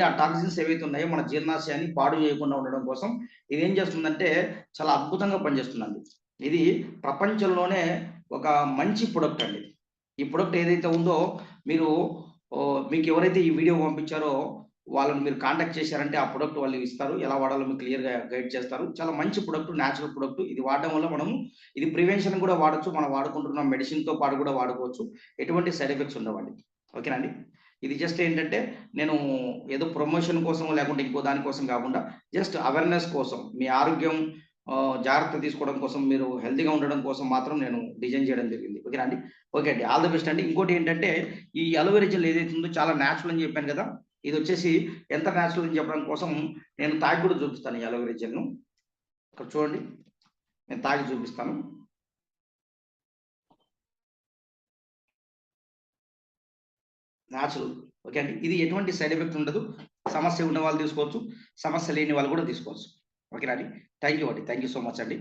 ఆ టాక్సిన్స్ ఏవైతే ఉన్నాయో మన జీర్ణాశయాన్ని పాడు చేయకుండా ఉండడం కోసం ఇది ఏం చేస్తుందంటే చాలా అద్భుతంగా పనిచేస్తుందండి. ఇది ప్రపంచంలోనే ఒక మంచి ప్రొడక్ట్ అండి. ఈ ప్రొడక్ట్ ఏదైతే ఉందో మీరు మీకు ఎవరైతే ఈ వీడియో పంపించారో వాళ్ళని మీరు కాంటాక్ట్ చేశారంటే ఆ ప్రొడక్ట్ వాళ్ళు ఇస్తారు. ఎలా వాడాలో మీకు క్లియర్‌గా గైడ్ చేస్తారు. చాలా మంచి ప్రొడక్ట్, నేచురల్ ప్రొడక్ట్. ఇది వాడడం వల్ల మనము ఇది ప్రివెన్షన్ కూడా వాడొచ్చు. మనం వాడుకుంటున్న మెడిసిన్‌తో పాటు కూడా వాడుకోవచ్చు. ఎటువంటి సైడ్ ఎఫెక్ట్స్ ఉండవండి. ఓకేనా అండి? ఇది జస్ట్ ఏంటంటే నేను ఏదో ప్రమోషన్ కోసం లేకుంటే ఇంకో దాని కోసం కాకుండా జస్ట్ అవేర్‌నెస్ కోసం మీ ఆరోగ్యం జాగ్రత్త తీసుకోవడం కోసం మీరు హెల్తీగా ఉండడం కోసం మాత్రం నేను డిజైన్ చేయడం జరిగింది. ఓకేనా అండి? ఓకే అండి. ఆల్ ది బెస్ట్ అండి. ఇంకోటి ఏంటంటే ఈ అలోవెరా జెల్ ఏదైతే ఉందో చాలా నేచురల్ అని చెప్పాను కదా! ఇదొచ్చేసి ఎంత నేచురల్ అని చెప్పడం కోసం నేను తాగి కూడా చూపిస్తాను ఈ అలోవెరా జెల్‌ను. ఇక్కడ చూడండి. నేను తాగి చూపిస్తాను. నేచురల్. ఓకే అండి. ఇది ఎటువంటి సైడ్ ఎఫెక్ట్ ఉండదు. సమస్య ఉన్న వాళ్ళు తీసుకోవచ్చు. సమస్య లేని వాళ్ళు కూడా తీసుకోవచ్చు. ఓకేనా అండి. థాంక్ యూ అండి. థాంక్ యూ సో మచ్ అండి.